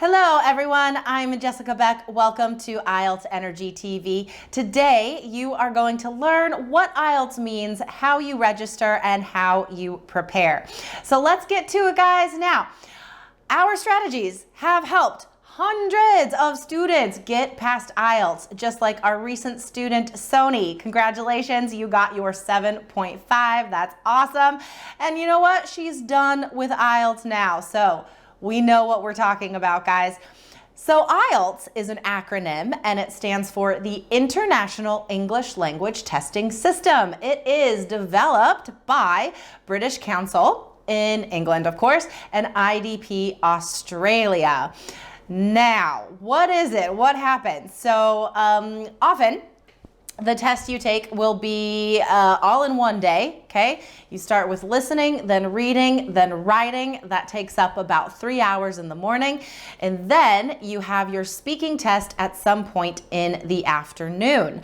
Hello everyone, I'm Jessica Beck. Welcome to IELTS Energy TV. Today you are going to learn what IELTS means, how you register, and how you prepare. So let's get to it, guys. Now, our strategies have helped hundreds of students get past IELTS, just like our recent student, Sony. Congratulations, you got your 7.5. That's awesome. And you know what? She's done with IELTS now. So we know what we're talking about, guys. So IELTS is an acronym and it stands for the International English Language Testing System. It is developed by British Council in England, of course, and IDP Australia. Now, what is it? What happens? So often, the test you take will be all in one day, okay? You start with listening, then reading, then writing. That takes up about 3 hours in the morning. And then you have your speaking test at some point in the afternoon.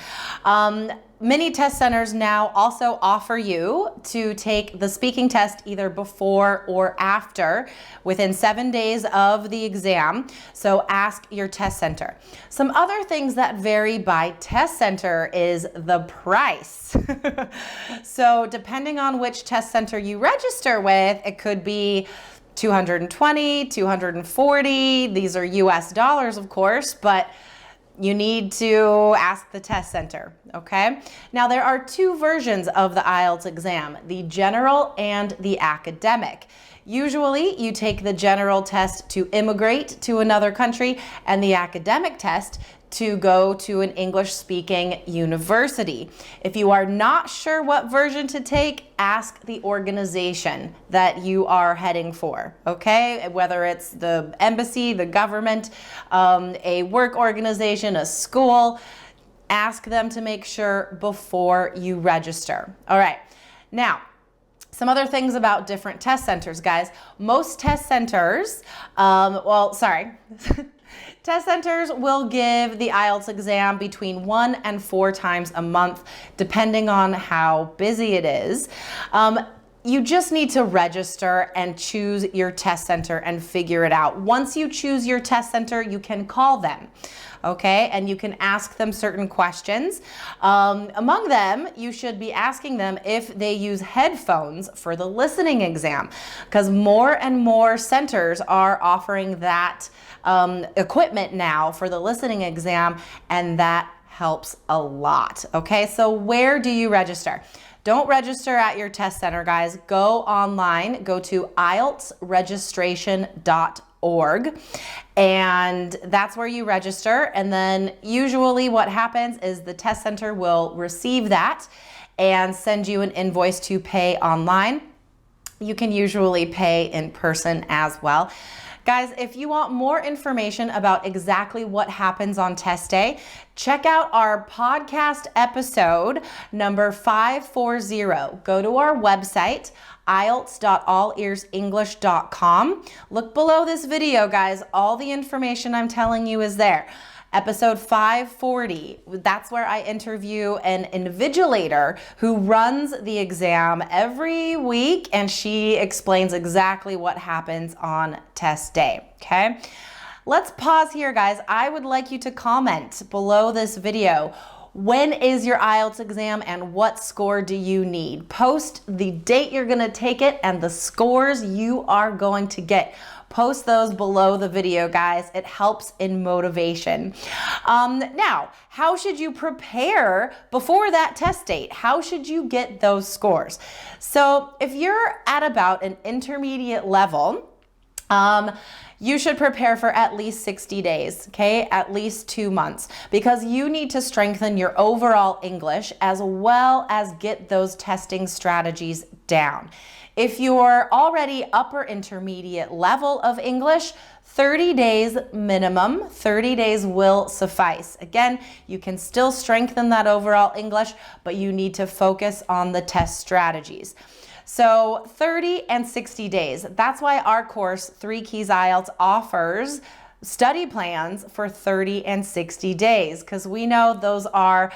Many test centers now also offer you to take the speaking test either before or after within 7 days of the exam. So ask your test center. Some other things that vary by test center is the price. So depending on which test center you register with, it could be $220, $240. These are US dollars, of course, but you need to ask the test center, okay? Now, there are two versions of the IELTS exam, the general and the academic. Usually, you take the general test to immigrate to another country and the academic test to go to an English-speaking university. If you are not sure what version to take, ask the organization that you are heading for, okay? Whether it's the embassy, the government, a work organization, a school, ask them to make sure before you register. All right, now, some other things about different test centers, guys. Most test centers, test centers will give the IELTS exam between 1 and 4 times a month, depending on how busy it is. You just need to register and choose your test center and figure it out. Once you choose your test center, you can call them, okay? And you can ask them certain questions. Among them, you should be asking them if they use headphones for the listening exam, because more and more centers are offering that equipment now for the listening exam, and that helps a lot, okay? So where do you register? Don't register at your test center, guys. Go online, go to IELTSregistration.org, and that's where you register. And then usually what happens is the test center will receive that and send you an invoice to pay online. You can usually pay in person as well. Guys, if you want more information about exactly what happens on test day, check out our podcast episode number 540. Go to our website, IELTS.allearsenglish.com. Look below this video, guys. All the information I'm telling you is there. Episode 540, that's where I interview an invigilator who runs the exam every week, and she explains exactly what happens on test day, okay? Let's pause here, guys. I would like you to comment below this video. When is your IELTS exam and what score do you need? Post the date you're gonna take it and the scores you are going to get. Post those below the video, guys. It helps in motivation. Now, how should you prepare before that test date? How should you get those scores? So if you're at about an intermediate level, you should prepare for at least 60 days, okay? At least 2 months, because you need to strengthen your overall English as well as get those testing strategies down. If you're already upper intermediate level of English, 30 days minimum, 30 days will suffice. Again, you can still strengthen that overall English, but you need to focus on the test strategies. So 30 and 60 days. That's why our course, 3 Keys IELTS, offers study plans for 30 and 60 days, because we know those are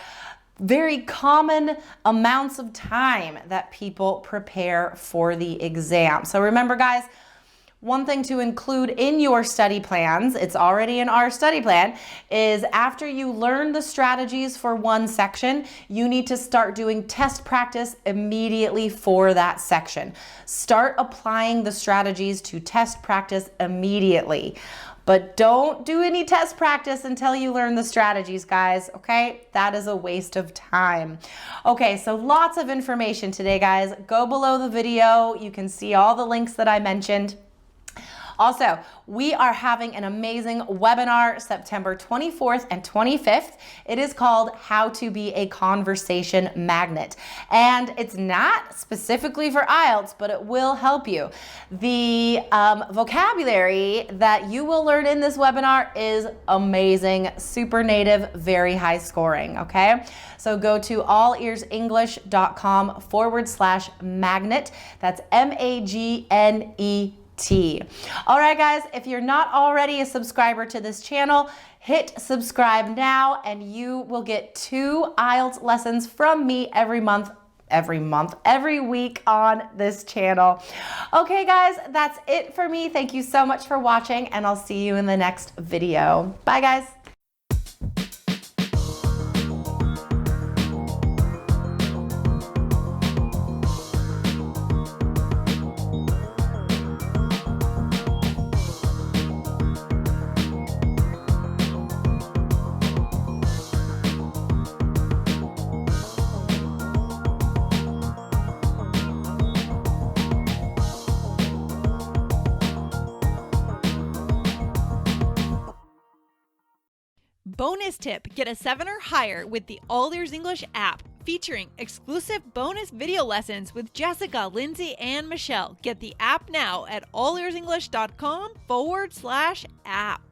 very common amounts of time that people prepare for the exam. So remember, guys, one thing to include in your study plans, it's already in our study plan, is after you learn the strategies for one section, you need to start doing test practice immediately for that section. Start applying the strategies to test practice immediately. But don't do any test practice until you learn the strategies, guys, okay? That is a waste of time. Okay, so lots of information today, guys. Go below the video. You can see all the links that I mentioned. Also, we are having an amazing webinar September 24th and 25th. It is called How to Be a Conversation Magnet. And it's not specifically for IELTS, but it will help you. The vocabulary that you will learn in this webinar is amazing, super native, very high scoring, okay? So go to allearsenglish.com/magnet. That's MAGNET. All right, guys, if you're not already a subscriber to this channel, hit subscribe now and you will get 2 IELTS lessons from me every week on this channel. Okay, guys, that's it for me. Thank you so much for watching, and I'll see you in the next video. Bye, guys. Bonus tip, get a 7 or higher with the All Ears English app, featuring exclusive bonus video lessons with Jessica, Lindsay, and Michelle. Get the app now at allearsenglish.com/app.